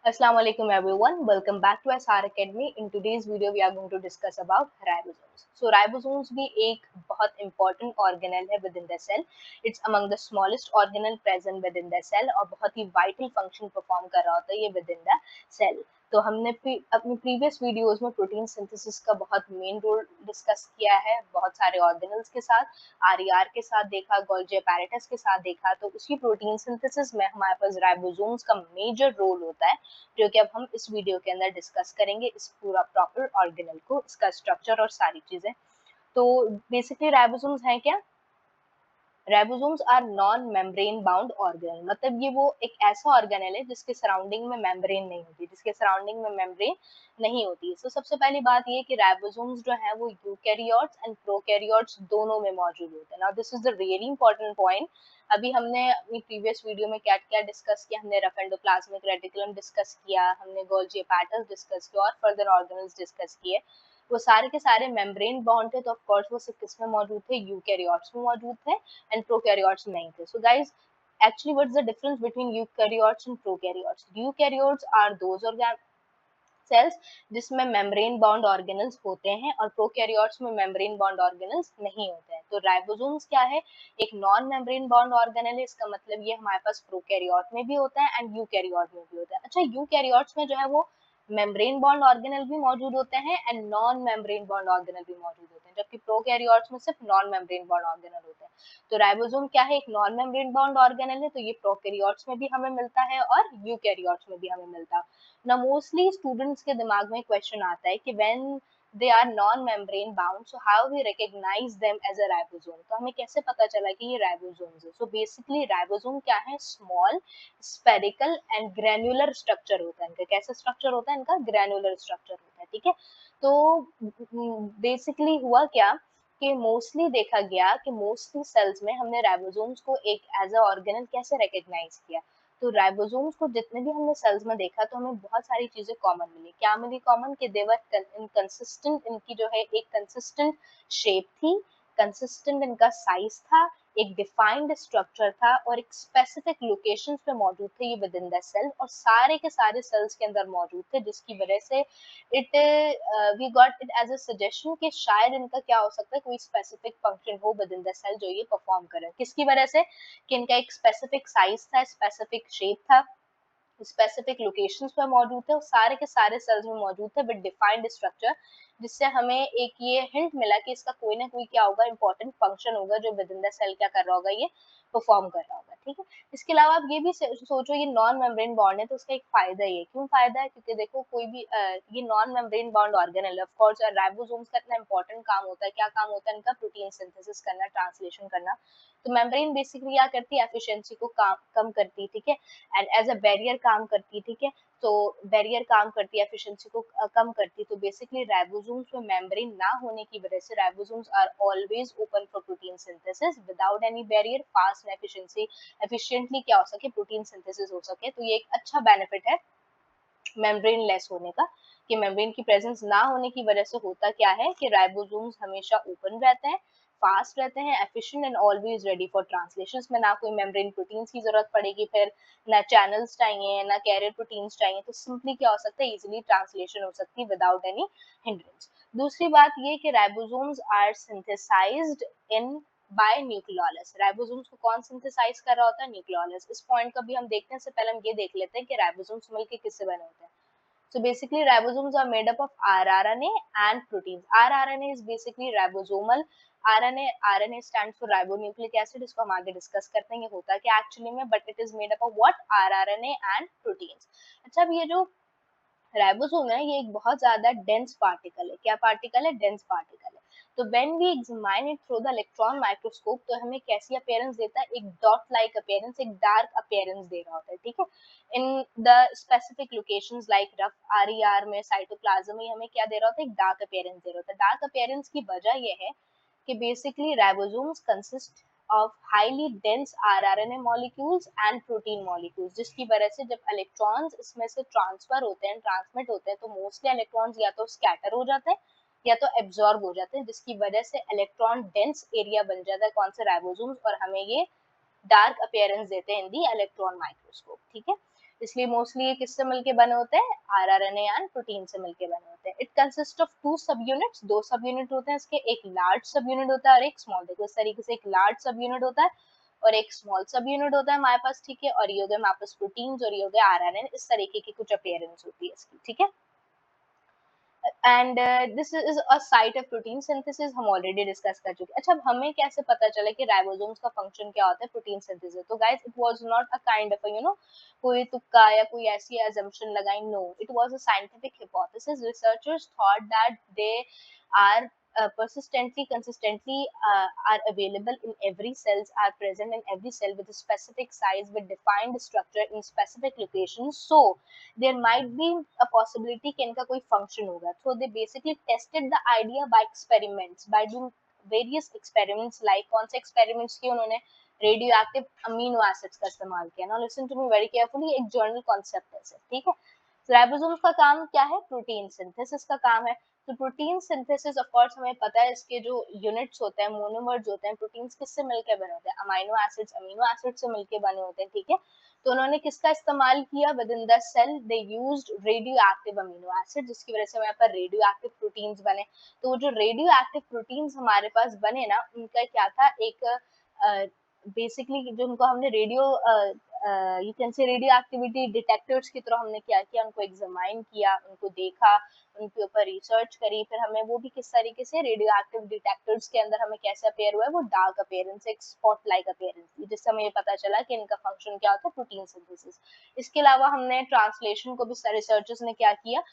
Assalamu alaikum everyone. Welcome back to SR Academy. In today's video, we are going to discuss about ribosomes. So ribosomes भी एक बहुत important organelle है within the cell. It's among the smallest organelle present within the cell और बहुत ही vital function perform कर रहा होता है ये within the cell. तो हमने अपनी प्रीवियस वीडियोस में प्रोटीन सिंथेसिस का बहुत मेन रोल डिस्कस किया है, बहुत सारे ऑर्गेनल्स के साथ, आरईआर के साथ देखा, गोल्जी अपैरेटस के साथ देखा। तो उसी प्रोटीन सिंथेसिस में हमारे पास राइबोसोम्स का मेजर रोल होता है, जो कि अब हम इस वीडियो के अंदर डिस्कस करेंगे, इस पूरा प्रॉपर ऑर्गेनल को, इसका स्ट्रक्चर और सारी चीजें। तो बेसिकली राइबोसोम्स हैं क्या? Ribosomes are non membrane bound organelle, मतलब ये वो एक ऐसा ऑर्गेनल है जिसके सराउंडिंग में मेम्ब्रेन नहीं होती, जिसके सराउंडिंग में मेम्ब्रेन नहीं होती है। तो सबसे पहली बात ये कि राइबोसोम्स जो है वो यूकैरियोट्स एंड प्रोकैरियोट्स दोनों में मौजूद होते हैं। Now this is the really important point. अभी हमने अपनी प्रीवियस वीडियो में क्या क्या डिस्कस किया, हमने रफ एंडोप्लाज्मिक रेटिकुलम डिस्कस किया, हमने गोल्जी अपैरेटस डिस्कस किया और फर्दर ऑर्गेनल्स डिस्कस किए। वो सारे के सारे मेम्ब्रेन बाउंड थे, तो ऑफ कोर्स वो सिर्फ किस में मौजूद थे? यूकैरियोट्स में मौजूद थे and prokaryotes नहीं थे. So guys, actually what's the difference between eukaryotes and prokaryotes? Eukaryotes are those cells जिसमें मेम्ब्रेन बाउंड ऑर्गेनल्स होते हैं और प्रोकैरियोट्स में मेम्ब्रेन बाउंड ऑर्गेनल्स नहीं होते हैं। तो राइबोसोम्स क्या है? एक नॉन मेम्ब्रेन बाउंड ऑर्गेनल है। इसका मतलब ये हमारे पास प्रोकैरियोट में भी होता है एंड यूकैरियोट में भी होता है। अच्छा, यूकैरियोट्स में जो है वो मेम्ब्रेन बॉन्ड ऑर्गेनल भी मौजूद होते हैं and non membrane bond organelle भी मौजूद होते हैं, जबकि प्रोकैरियोट्स में सिर्फ नॉन मेम्ब्रेन बॉन्ड ऑर्गेनल होते हैं। तो राइबोसोम क्या है? एक नॉन मेम्ब्रेन बॉन्ड ऑर्गेनल है, तो ये प्रोकैरियोट्स में भी हमें मिलता है और यूकैरियोट्स में भी हमें मिलता है। ना मोस्टली स्टूडेंट्स के दिमाग में क्वेश्चन आता है कि when they are non membrane bound, so how we recognise them as a ribosome? तो हमें कैसे पता चला कि ये राइबोसोम्स है? सो बेसिकली राइबोसोम क्या है? Small spherical and granular structure होता है इनका। कैसा स्ट्रक्चर होता है इनका? ग्रैन्युलर स्ट्रक्चर होता है, ठीक है। तो बेसिकली हुआ क्या कि मोस्टली देखा गया कि मोस्टली सेल्स में हमने राइबोसोम्स को एक एज अ ऑर्गेनल कैसे रिकॉग्नाइज किया? तो राइबोसोम्स को जितने भी हमने सेल्स में देखा तो हमें बहुत सारी चीजें कॉमन मिली। क्या मिली कॉमन? कि देवर कंसिस्टेंट, इनकी जो है एक कंसिस्टेंट शेप थी, कंसिस्टेंट इनका साइज था, एक डिफाइंड स्ट्रक्चर था और एक स्पेसिफिक लोकेशंस पे मौजूद थे ये विद इन द सेल, और सारे के सारे सेल्स के अंदर मौजूद थे, जिसकी वजह से it we got it as a suggestion कि शायद इनका क्या हो सकता है, कोई स्पेसिफिक फंक्शन हो विद इन द सेल जो ये परफॉर्म करे। किसकी वजह से? कि इनका एक स्पेसिफिक साइज था, स्पेसिफिक शेप था, स्पेसिफिक लोकेशंस पे मौजूद थे और सारे के सारे सेल्स में मौजूद थे विद डिफाइंड स्ट्रक्चर, जिससे हमें एक ये हिंट मिला कि इसका कोई ना कोई क्या होगा, इंपॉर्टेंट फंक्शन होगा जो विद इन द सेल क्या कर रहा होगा, ये परफॉर्म कर रहा होगा, ठीक है। इसके अलावा आप ये भी सोचो, ये नॉन मेम्ब्रेन बॉन्ड है तो उसका एक फायदा ये, क्यों फायदा है? क्योंकि देखो कोई भी ये non membrane bond organelle, of course ribosomes का इतना इंपॉर्टेंट काम होता है, क्या काम होता है इनका? प्रोटीन सिंथेसिस करना, ट्रांसलेशन करना। तो मेम्ब्रेन बेसिकली क्या करती है? एफिशिएंसी को कम करती है, ठीक है, एंड एज अ बैरियर काम करती है, ठीक है। तो बैरियर काम करती है, एफिशिएंसी को कम करती है। तो बेसिकली राइबोसोम्स में मेम्ब्रेन ना होने की वजह से ribosomes are always open for protein synthesis without any barrier, fast and efficiently क्या हो सके, प्रोटीन सिंथेसिस हो सके। तो ये एक अच्छा बेनिफिट है मेम्ब्रेन लेस होने का, कि मेम्ब्रेन की प्रेजेंस ना होने की वजह से होता क्या है कि राइबोसोम्स हमेशा ओपन रहते हैं, फास्ट रहते हैं, efficient and always ready for translations में ना कोई मेम्ब्रेन प्रोटीन्स की जरूरत पड़ेगी, फिर ना चैनल्स चाहिए, ना कैरियर प्रोटीन्स चाहिए। तो सिंपली क्या हो सकता है? इजीली ट्रांसलेशन हो सकती है विदाउट एनी हिंड्रेंस। दूसरी बात ये कि ribosomes are synthesised in by nucleolus. Ribosomes को कौन सिंथेसाइज कर रहा होता है? न्यूक्लियोलस। इस पॉइंट का भी हम देखते हैं, इससे पहले हम ये देख लेते हैं कि राइबोसोम्स मिलके किससे बने होते हैं। So basically ribosomes are made up of rRNA and proteins. rRNA is basically ribosomal RNA. RNA stands for ribonucleic acid. इसको हम आगे डिस्कस करते हैं ये होता क्या एक्चुअली में, but it is made up of what? rRNA and proteins. अच्छा, अब ये जो राइबोसोम है ये एक बहुत ज्यादा डेंस पार्टिकल है। क्या पार्टिकल है? डेंस पार्टिकल है। तो when we examine it through the electron microscope तो हमें कैसी अपीयरेंस देता है? एक डॉट लाइक अपीयरेंस, एक डार्क अपीयरेंस दे रहा होता है, ठीक है। In the specific locations like rough RER में, साइटोप्लाज्म में हमें क्या दे रहा होता है? एक डार्क अपीयरेंस दे रहा होता है। डार्क अपीयरेंस की वजह यह है कि basically ribosomes consist of highly dense rRNA molecules and protein molecules, जिसकी वजह से जब इलेक्ट्रॉन्स इसमें से ट्रांसफर होते हैं, ट्रांसमिट होते हैं, तो मोस्टली इलेक्ट्रॉन्स या तो स्कैटर हो जाते हैं या तो एब्जॉर्ब हो जाते हैं, जिसकी वजह से इलेक्ट्रॉन डेंस एरिया बन जाता है कौन से? राइबोसोम्स, और हमें ये डार्क अपीयरेंस देते हैं इन दी इलेक्ट्रॉन माइक्रोस्कोप, ठीक है। इसलिए मोस्टली ये किससे मिलके बने होते हैं, आरआरएनए एंड प्रोटीन से मिलके बने होते हैं। इट कंसिस्ट ऑफ 2 सब यूनिट्स, 2 सब यूनिट होते हैं इसके, एक लार्ज सब यूनिट होता है और एक स्मॉल। देखो इस तरीके से एक लार्ज सब यूनिट होता है और एक स्मॉल सब यूनिट होता है हमारे पास, ठीक है। और ये हो गए हमारे पास प्रोटीन्स और ये हो गए आरएनए, इस तरीके की कुछ अपीयरेंस होती है इसकी, ठीक है। And this is a site of protein synthesis, हम ऑलरेडी डिस्कस कर चुके हैं। अच्छा, अब हमें कैसे पता चला कि राइबोसोम्स का फंक्शन क्या होता है प्रोटीन सिंथेसिस? तो guys it was not a kind of कोई तुक्का या कोई ऐसी assumption लगाई, no, it was a scientific hypothesis. Researchers thought that they are persistently, consistently are available in every cells, are present in every cell with a specific size, with defined structure in specific locations. So there might be a possibility कि इनका कोई function होगा. So they basically tested the idea by experiments, by doing various experiments. Like कौन से experiments किए उन्होंने? Radioactive amino acids का इस्तेमाल किया। Now listen to me very carefully, एक जर्नल कॉन्सेप्ट है सर, ठीक है। राइबोसोम्स का काम क्या है? प्रोटीन सिंथेसिस का काम है। तो प्रोटीन सिंथेसिस ऑफ कोर्स हमें पता है इसके जो यूनिट्स होते हैं, मोनोमर्स होते हैं, प्रोटीन्स किससे मिलकर बने होते हैं? अमीनो एसिड से मिलकर बने होते हैं, ठीक है। तो उन्होंने किसका इस्तेमाल किया? Within the cell they used radioactive amino acid, जिसकी वजह से हमारे पास रेडियो एक्टिव प्रोटीन्स बने। तो जो रेडियो एक्टिव प्रोटीन्स हमारे पास बने ना, उनका क्या था, एक बेसिकली जो उनको हमने you can say radio activity detectors की तरह हमने क्या किया, उनको एग्जामाइन किया, उनको देखा, उनके ऊपर रिसर्च करी, फिर हमें वो भी किस तरीके से रेडियो एक्टिव डिटेक्टर्स के अंदर हमें कैसे अपेयर हुआ है, वो डार्क अपीयरेंस, एक स्पॉट लाइक अपीयरेंस, जिससे हमें ये पता चला कि इनका फंक्शन क्या होता है, प्रोटीन सिंथेसिस। इसके अलावा हमने ट्रांसलेशन को भी रिसर्चर्स ने क्या किया,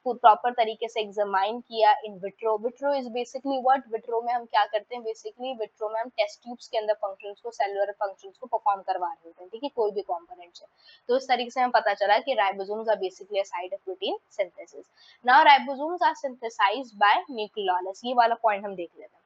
प्रॉपर तरीके से एग्जामाइन किया in vitro. Vitro is basically what? Vitro में हम क्या करते हैं? बेसिकली विट्रो में हम टेस्ट ट्यूब्स के अंदर फंक्शंस को, सेलुलर फंक्शंस को परफॉर्म करवा रहे होते हैं, ठीक है, कोई भी कंपोनेंट से। तो इस तरीके से हमें पता चला कि ribosomes are basically a site of protein synthesis. Now ribosomes are synthesised by nucleolus, ये वाला पॉइंट हम देख लेते हैं।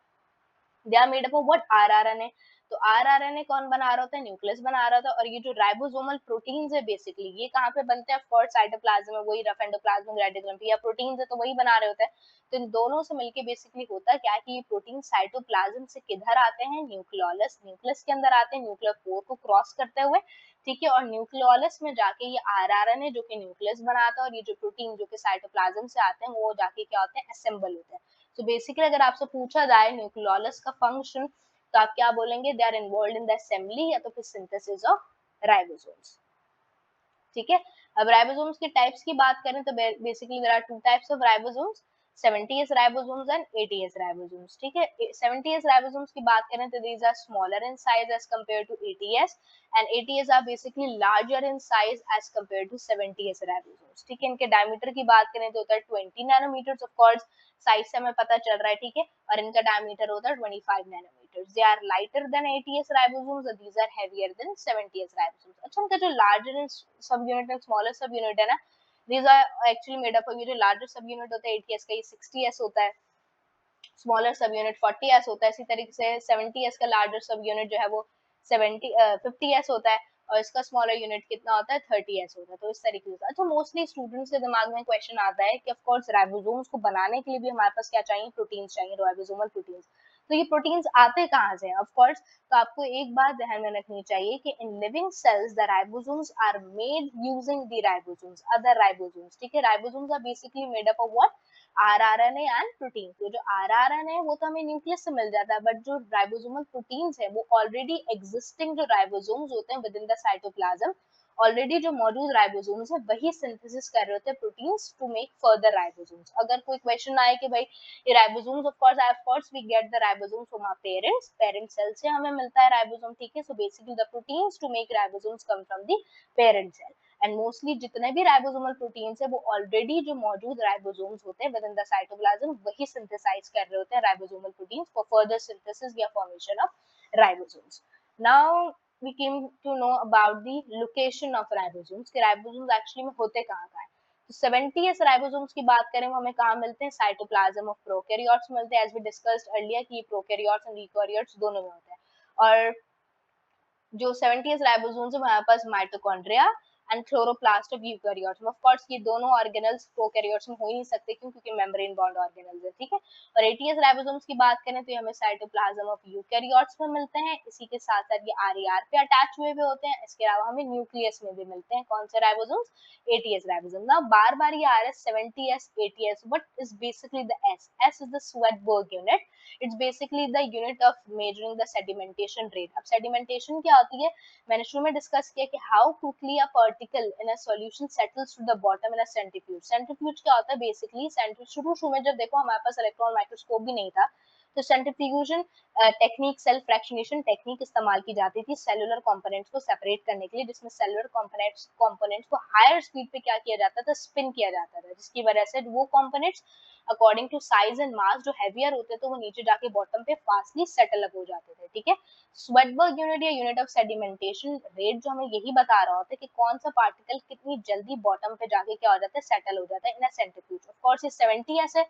They are made up of what? RRNA. तो आरआरएनए कौन बना रहा होता है? न्यूक्लियस बना रहा था। और ये जो राइबोसोमल प्रोटीन्स है बेसिकली, ये कहाँ पे बनते हैं? ऑफ कोर्स साइटोप्लाज्म में, वही रफ एंडोप्लाज्मिक रेटिकुलम पे, या प्रोटीन्स है तो वही बना रहे होते हैं। तो इन दोनों से मिलके बेसिकली होता क्या है कि ये प्रोटीन साइटोप्लाज्म से किधर आते हैं? न्यूक्लियोलस, न्यूक्लियस के अंदर आते हैं, न्यूक्लियर पोर को क्रॉस करते हुए, ठीक है। और न्यूक्लियोलस में जाके ये आरआरएनए जो कि न्यूक्लियस बनाता है, और ये जो प्रोटीन जो कि साइटोप्लाज्म से आते हैं, वो जाके क्या होते हैं? असेंबल होते हैं। तो बेसिकली अगर आपसे पूछा जाए न्यूक्लियोलस का फंक्शन, तो आप क्या बोलेंगे? They are involved in the assembly या तो फिर सिंथेसिस ऑफ राइबोसोम्स, ठीक है। अब राइबोसोम्स के टाइप्स की बात करें तो basically there are two types of ribosomes, 70s ribosomes and 80s ribosomes, ठीक है। 70s राइबोसोम्स की बात करें तो these are smaller in size as compare to 80s, and 80s are basically larger in size as compare to 70s ribosomes, ठीक है। इनके diameter की बात करें तो होता है 20 नैनोमीटर्स, ऑफ कोर्स साइज से हमें पता चल रहा है, ठीक है। और इनका डायमीटर होता है 25 nanometers. They are lighter than 80s ribosomes और these are heavier than 70s ribosomes. अच्छा, इनका जो larger subunit and smaller subunit है ना, these are actually made up of, ये जो लार्जर सब यूनिट होता है 80s का, ये 60s होता है, स्मॉलर सब यूनिट 40s होता है। इसी तरीके से 70s का लार्जर सब यूनिट जो है वो 50s होता है, और इसका स्मॉलर यूनिट कितना होता है? 30s होता है। तो इस तरीके से, अच्छा, मोस्टली स्टूडेंट्स के दिमाग में क्वेश्चन आता है कि ऑफ कोर्स राइबोसोम्स को बनाने के लिए भी हमारे पास क्या चाहिए? प्रोटीन्स चाहिए, राइबोसोमल प्रोटीन्स। तो ये प्रोटीन्स आते कहाँ से हैं? ऑफ कोर्स, तो आपको एक बात ध्यान में रखनी चाहिए कि in living cells the ribosomes are made using the ribosomes, other ribosomes, ठीक है। Ribosomes are basically made up of what? RRNA and protein. तो जो आरआरएनए है वो तो हमें न्यूक्लियस से मिल जाता है, बट जो राइबोसोमल प्रोटीन्स है वो ऑलरेडी एग्जिस्टिंग जो राइबोसोम्स होते हैं within the cytoplasm, already जो मौजूद राइबोसोम्स है वही सिंथेसिस कर रहे होते हैं proteins to make further ribosomes. अगर कोई क्वेश्चन आए कि भाई ये ribosomes, of course we get the ribosomes from our parents, parent cell से हमें मिलता है राइबोसोम, ठीक है। So basically the proteins to make ribosomes come from the parent cell, and mostly जितने भी राइबोसोमल प्रोटीन्स है वो ऑलरेडी जो मौजूद राइबोसोम्स होते हैं विद इन द साइटोप्लाज्म वही सिंथेसाइज कर रहे होते हैं ribosomal proteins for further synthesis या formation of ribosomes. Now we came to know about the location of ribosomes, कि ribosomes actually में होते कहाँ कहाँ है। तो 70s राइबोसोम्स की बात करें वो हमें कहाँ मिलते हैं? साइटोप्लाज्म ऑफ प्रोकैरियोट्स मिलते हैं, एज वी डिस्कस्ड अर्लियर कि प्रोकैरियोट्स एंड यूकैरियोट्स दोनों में होते हैं। और जो 70s राइबोसोम्स है हमारे पास mitochondria and chloroplast of eukaryotes. Of course ये दोनों ऑर्गेनल्स प्रोकैरियोट्स में हो ही नहीं सकते, क्यों? क्योंकि मेम्ब्रेन बॉन्ड ऑर्गेनल्स है, ठीक है। और एटीएस राइबोसोम्स की बात करें तो ये हमें साइटोप्लाज्म ऑफ यूकैरियोट्स में मिलते हैं, इसी के साथ साथ ये आरईआर पे अटैच हुए भी होते हैं। इसके अलावा हमें न्यूक्लियस में भी मिलते हैं। कौन से राइबोसोम्स? ATS ribosome. ना बार बार ये RS 70S ATS, what is basically the S is the Svedberg unit. It's basically the unit of measuring the sedimentation rate. अब sedimentation क्या होती है? मैंने शुरू में डिस्कस किया कि how quickly a particle in a solution settles to the bottom in a centrifuge. Centrifuge क्या होता है? Basically centrifuge शुरू में जब देखो हमारे पास इलेक्ट्रॉन माइक्रोस्कोप भी नहीं था, तो सेंट्रीफ्यूगन टेक्निक, सेल फ्रैक्शनेशन टेक्निक इस्तेमाल की जाती थी सेलुलर कंपोनेंट्स को सेपरेट करने के लिए, जिसमें सेलुलर कंपोनेंट्स को हायर स्पीड पे क्या किया जाता था? स्पिन किया जाता था, जिसकी वजह से वो components according to size and mass जो हैवियर होते थे वो नीचे जाके बॉटम पे फास्टली सेटल अप हो जाते थे, ठीक है। स्वेडबर्ग यूनिट या यूनिट ऑफ सेडिमेंटेशन रेट जो हमें यही बता रहा होता है कि कौन सा पार्टिकल कितनी जल्दी बॉटम पे जाके क्या हो जाता है? सेटल हो जाता है इन अ सेंट्रीफ्यूज। ऑफ कोर्स ये 70s है,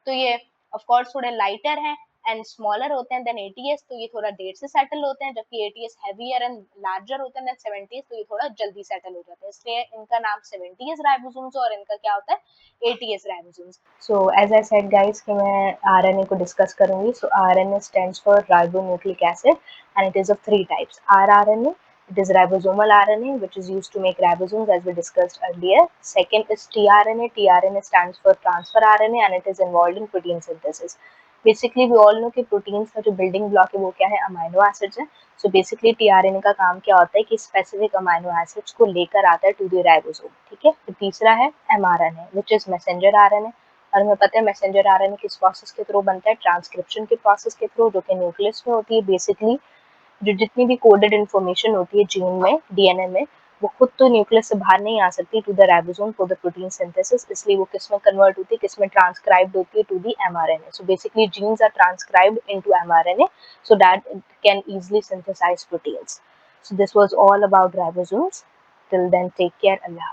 तो ये ऑफ कोर्स थोड़े लाइटर हैं एंड स्मॉलर होते हैं देन एटीएस, तो ये थोड़ा देर से सेटल होते हैं, जबकि एटीएस हैवियर एंड लार्जर होते हैं देन 70s, तो ये थोड़ा जल्दी सेटल हो जाते हैं, इसलिए इनका नाम 70s राइबोसोम्स और इनका क्या होता है? Eighty S ribosomes. So as I said guys कि मैं आरएनए को डिस्कस करूंगी। So RNA stands for ribonucleic acid and it is of 3 types. rRNA, it is ribosomal RNA, which is used to make ribosomes, as we discussed earlier. Second is tRNA. tRNA stands for transfer RNA and it is involved in protein synthesis. Basically we all know कि proteins का जो building block है वो क्या है? Amino acids है। So basically tRNA का काम क्या होता है कि स्पेसिफिक अमाइनो एसिड्स को लेकर आता है टू द राइबोसोम, ठीक है। तो तीसरा है mRNA, which is messenger RNA, और हमें पता है मैसेंजर आरएनए किस प्रोसेस के थ्रू बनता है? ट्रांसक्रिप्शन के प्रोसेस के थ्रू, जो कि न्यूक्लियस में होती है। बेसिकली जो जितनी भी कोडेड इन्फॉर्मेशन होती है जीन में, डीएनए में, वो खुद तो न्यूक्लियस से बाहर नहीं आ सकती to the ribosome for the protein synthesis, इसलिए वो किस में कन्वर्ट होती है? किस में ट्रांसक्राइब्ड होती है? To the mRNA. So basically genes are transcribed into mRNA so that it can easily synthesize proteins. So this was all about ribosomes. Till then, take care. Allah.